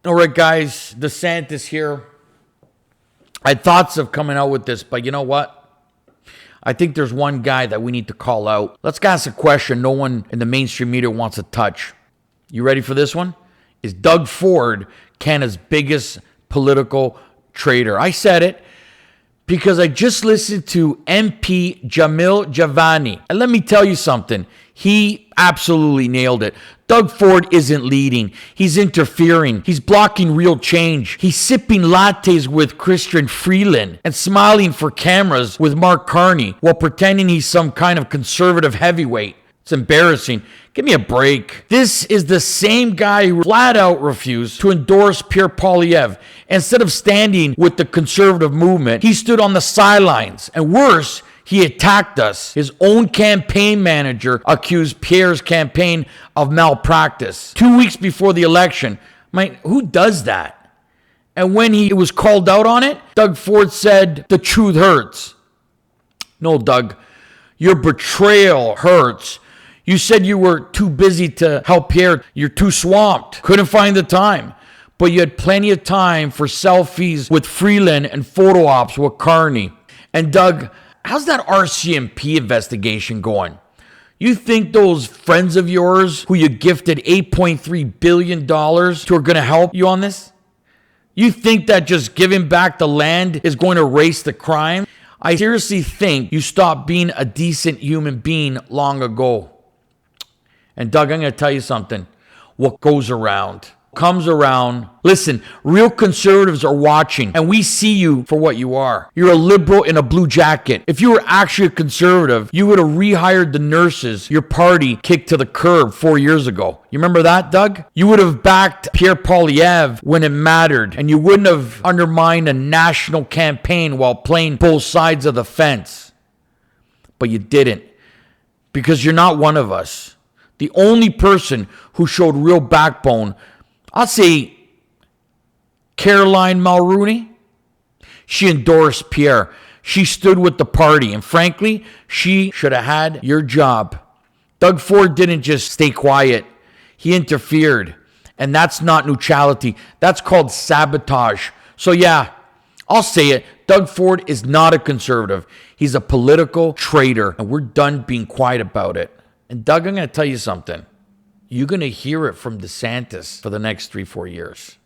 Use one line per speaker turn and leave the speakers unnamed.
All right, guys, DeSantis here. I had thoughts of coming out with this, but you know what? I think there's one guy that we need to call out. Let's ask a question no one in the mainstream media wants to touch. You ready for this one? Is Doug Ford Canada's biggest political traitor? I said it because I just listened to MP Jamil Javani. And let me tell you something. He absolutely nailed it. Doug Ford isn't leading. He's interfering. He's blocking real change. He's sipping lattes with Chrystia Freeland and smiling for cameras with Mark Carney while pretending he's some kind of conservative heavyweight. It's embarrassing. Give me a break. This is the same guy who flat out refused to endorse Pierre Poilievre. Instead of standing with the conservative movement, he stood on the sidelines. And worse, he attacked us. His own campaign manager accused Pierre's campaign of malpractice 2 weeks before the election. Who does that? And when he was called out on it, Doug Ford said, "The truth hurts." No, Doug, your betrayal hurts. You said you were too busy to help Pierre. You're too swamped. Couldn't find the time. But you had plenty of time for selfies with Freeland and photo ops with Carney. And Doug, how's that RCMP investigation going? You think those friends of yours who you gifted $8.3 billion to are going to help you on this? You think that just giving back the land is going to erase the crime? I seriously think you stopped being a decent human being long ago. And Doug, I'm going to tell you something. What goes around comes around. Listen, real conservatives are watching, and we see you for what you are. You're a liberal in a blue jacket. If you were actually a conservative, you would have rehired the nurses your party kicked to the curb 4 years ago. You remember that, Doug? You would have backed Pierre Poilievre when it mattered, and you wouldn't have undermined a national campaign while playing both sides of the fence. But you didn't, because you're not one of us. The only person who showed real backbone, I'll say Caroline Mulroney. She endorsed Pierre. She stood with the party. And frankly, she should have had your job. Doug Ford didn't just stay quiet. He interfered. And that's not neutrality. That's called sabotage. So yeah, I'll say it. Doug Ford is not a conservative. He's a political traitor. And we're done being quiet about it. And Doug, I'm going to tell you something. You're going to hear it from DeSantis for the next 3-4 years.